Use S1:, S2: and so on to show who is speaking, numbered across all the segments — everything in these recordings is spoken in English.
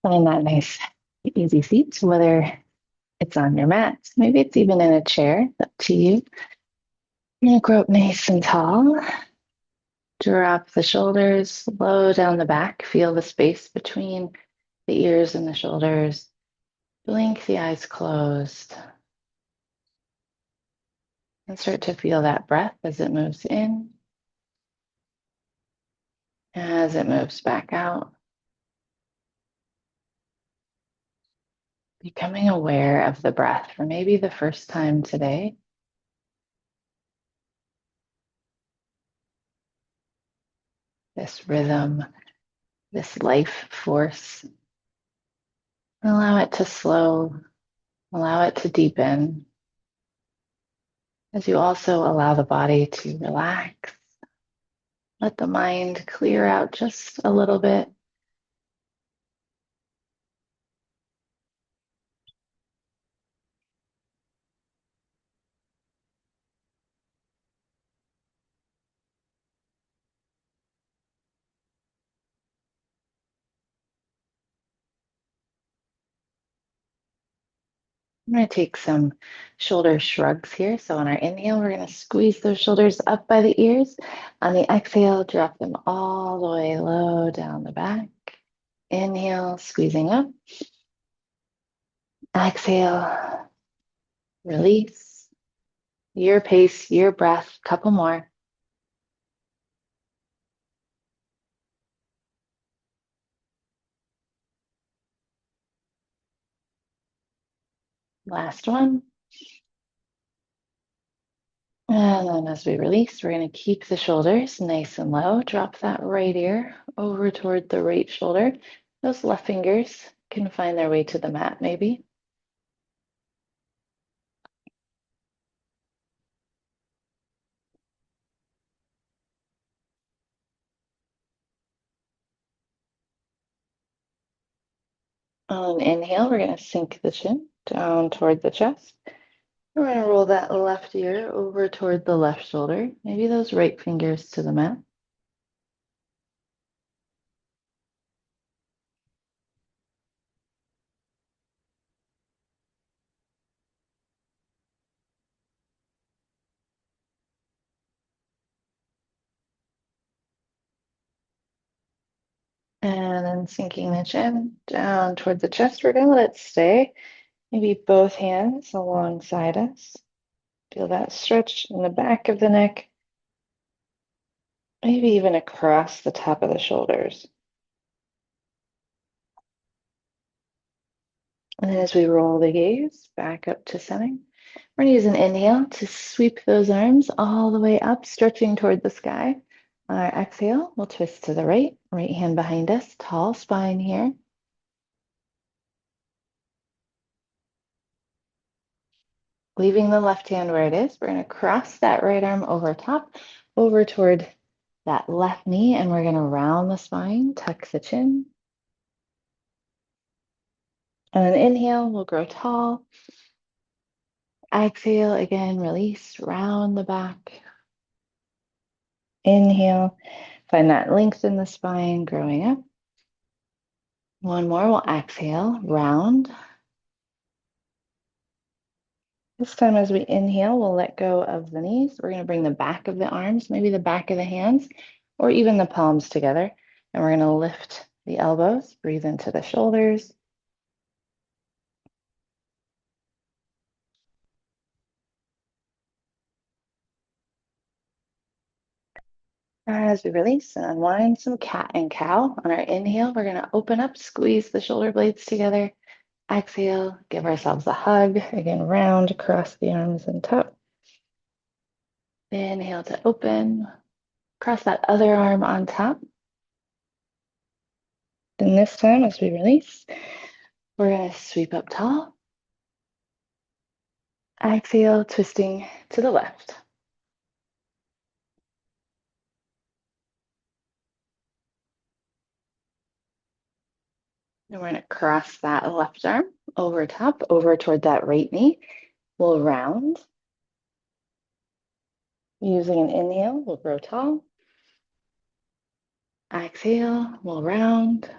S1: Find that nice, easy seat, whether it's on your mat, maybe it's even in a chair, up to you. You're gonna grow up nice and tall. Drop the shoulders, low down the back. Feel the space between the ears and the shoulders. Blink the eyes closed. And start to feel that breath as it moves in, as it moves back out. Becoming aware of the breath for maybe the first time today. This rhythm, this life force. Allow it to slow, allow it to deepen, as you also allow the body to relax. Let the mind clear out just a little bit. I'm going to take some shoulder shrugs here. So on our inhale, we're going to squeeze those shoulders up by the ears. On the exhale, drop them all the way low down the back. Inhale, squeezing up. Exhale, release. Your pace, your breath. Couple more. Last one. And then as we release, we're going to keep the shoulders nice and low. Drop that right ear over toward the right shoulder. Those left fingers can find their way to the mat, maybe. On inhale, we're going to sink the chin down toward the chest. We're going to roll that left ear over toward the left shoulder. Maybe those right fingers to the mat. And then sinking the chin down toward the chest. We're going to let it stay. Maybe both hands alongside us. Feel that stretch in the back of the neck. Maybe even across the top of the shoulders. And then as we roll the gaze back up to center, we're going to use an inhale to sweep those arms all the way up, stretching toward the sky. On our exhale, we'll twist to the right hand behind us, tall spine here. Leaving the left hand where it is, we're going to cross that right arm over top, over toward that left knee, and we're going to round the spine, tuck the chin. And then inhale, we'll grow tall. Exhale, again, release, round the back. Inhale, find that length in the spine, growing up. One more, we'll exhale, round. This time as we inhale, we'll let go of the knees. We're going to bring the back of the arms, maybe the back of the hands, or even the palms together. And we're going to lift the elbows, breathe into the shoulders. As we release and unwind, some cat and cow. On our inhale, we're going to open up, squeeze the shoulder blades together. Exhale, give ourselves a hug. Again, round across the arms and top. Inhale to open. Cross that other arm on top. Then this time, as we release, we're going to sweep up tall. Exhale, twisting to the left. And we're going to cross that left arm over top, over toward that right knee. We'll round. Using an inhale, we'll grow tall. Exhale, we'll round.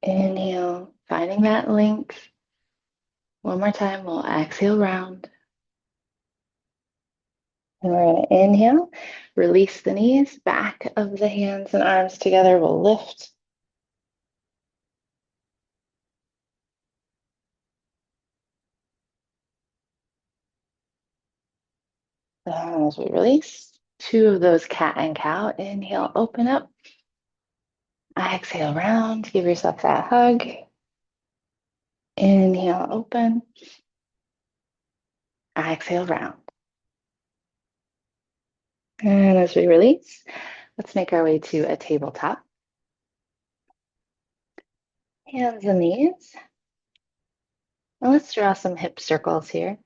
S1: Inhale, finding that length. One more time, we'll exhale round. And we're going to inhale, release the knees, back of the hands and arms together. We'll lift. And as we release, two of those cat and cow. Inhale, open up. Exhale, round. Give yourself that hug. Inhale, open. Exhale, round. And as we release, let's make our way to a tabletop. Hands and knees. And let's draw some hip circles here.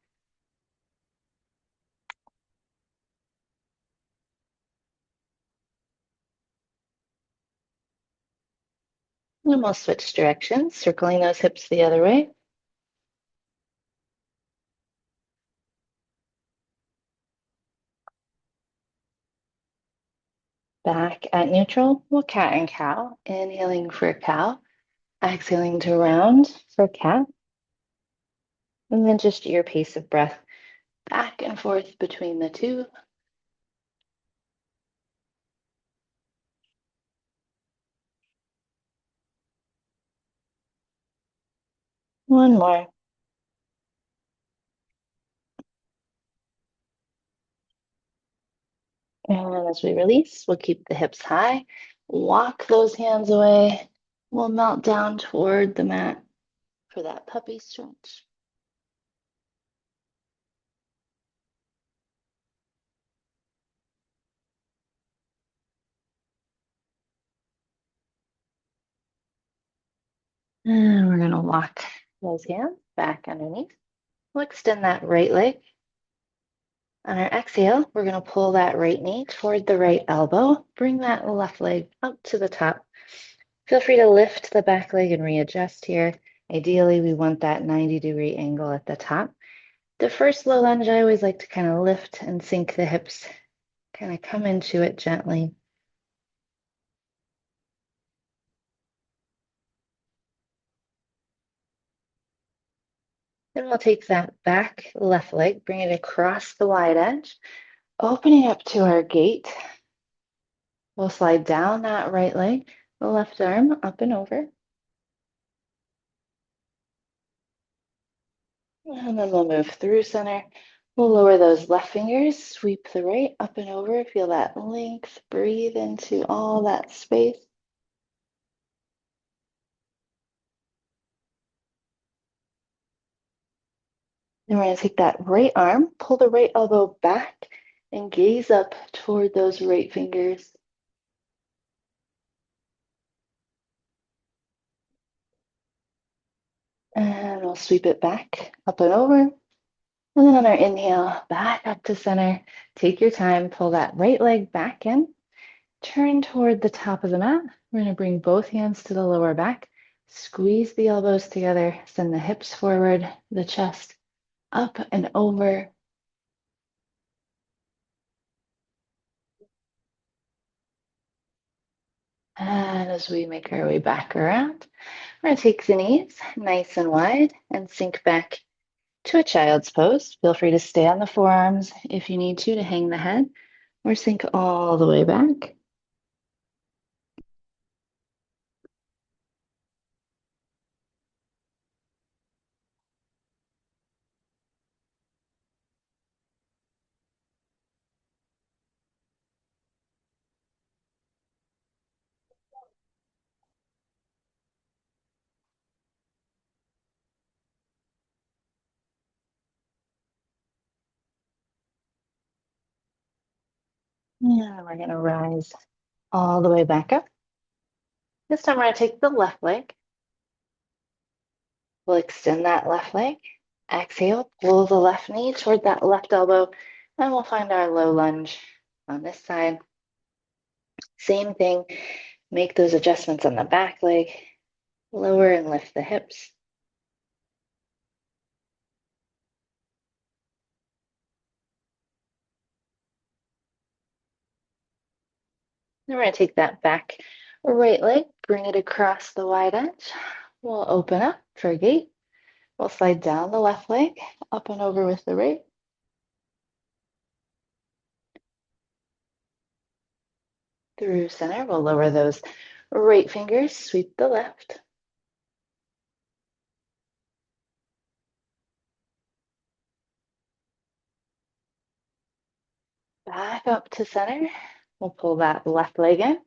S1: And we'll switch directions, circling those hips the other way. Back at neutral, we'll cat and cow. Inhaling for cow, exhaling to round for cat. And then just your pace of breath back and forth between the two. One more. And as we release, we'll keep the hips high. Walk those hands away. We'll melt down toward the mat for that puppy stretch. And we're going to walk those hands back underneath. We'll extend that right leg. On our exhale, we're going to pull that right knee toward the right elbow. Bring that left leg up to the top. Feel free to lift the back leg and readjust here. Ideally, we want that 90-degree angle at the top. The first low lunge, I always like to kind of lift and sink the hips, kind of come into it gently. Then we'll take that back left leg, bring it across the wide edge, opening up to our gate. We'll slide down that right leg, the left arm up and over. And then we'll move through center. We'll lower those left fingers, sweep the right up and over. Feel that length. Breathe into all that space. Then we're going to take that right arm, pull the right elbow back, and gaze up toward those right fingers. And we'll sweep it back up and over. And then on our inhale, back up to center. Take your time, pull that right leg back in. Turn toward the top of the mat. We're going to bring both hands to the lower back. Squeeze the elbows together. Send the hips forward, the chest up and over. And as we make our way back around, we're going to take the knees nice and wide and sink back to a child's pose. Feel free to stay on the forearms if you need to hang the head, or sink all the way back. And we're going to rise all the way back up. This time we're going to take the left leg. We'll extend that left leg. Exhale, pull the left knee toward that left elbow, and we'll find our low lunge on this side. Same thing, make those adjustments on the back leg, lower and lift the hips. Then we're going to take that back Right leg, bring it across the wide edge. We'll open up for a gate. We'll slide down the left leg, up and over with the right. Through center, we'll lower those right fingers, sweep the left. Back up to center. We'll pull that left leg in.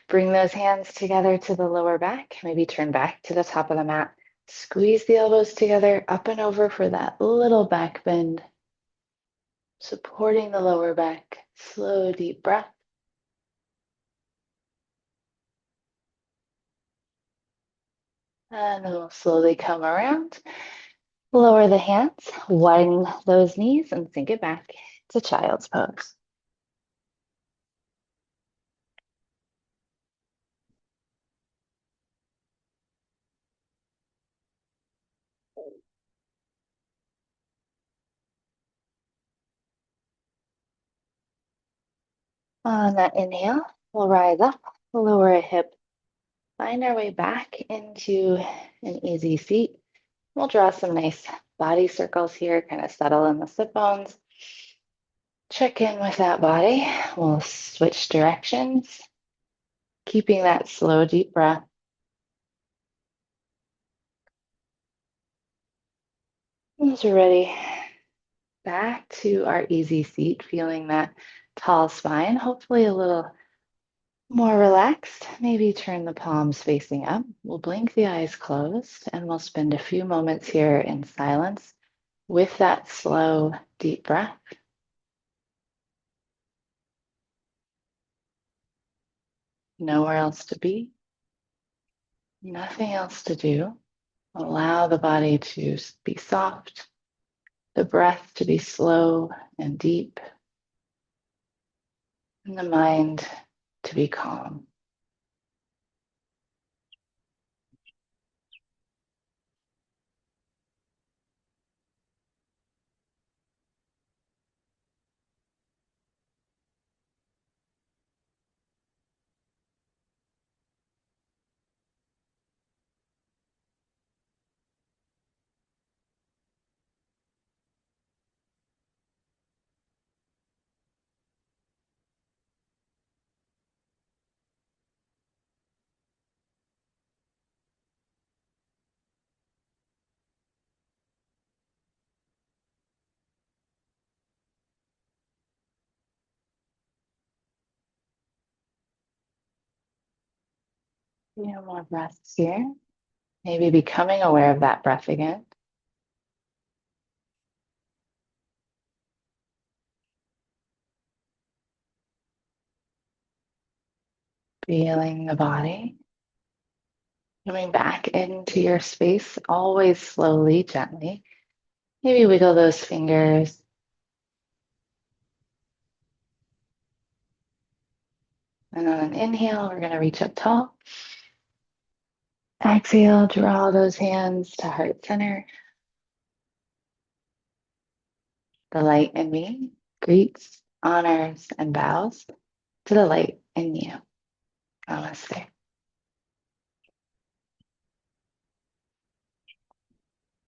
S1: Bring those hands together to the lower back. Maybe turn back to the top of the mat. Squeeze the elbows together, up and over for that little back bend. Supporting the lower back. Slow, deep breath. And then we'll slowly come around. Lower the hands, widen those knees, and sink it back to child's pose. On that inhale, we'll rise up, lower a hip, find our way back into an easy seat. We'll draw some nice body circles here, kind of settle in the sit bones. Check in with that body. We'll switch directions, keeping that slow, deep breath. Once we're ready, back to our easy seat, feeling that tall spine, hopefully a little more relaxed. Maybe turn the palms facing up. We'll blink the eyes closed and we'll spend a few moments here in silence with that slow, deep breath. Nowhere else to be, nothing else to do. Allow the body to be soft, the breath to be slow and deep, and the mind to be calm. More breaths here. Maybe becoming aware of that breath again. Feeling the body. Coming back into your space, always slowly, gently. Maybe wiggle those fingers. And on an inhale, we're going to reach up tall. Exhale, draw those hands to heart center. The light in me greets, honors, and bows to the light in you. Namaste.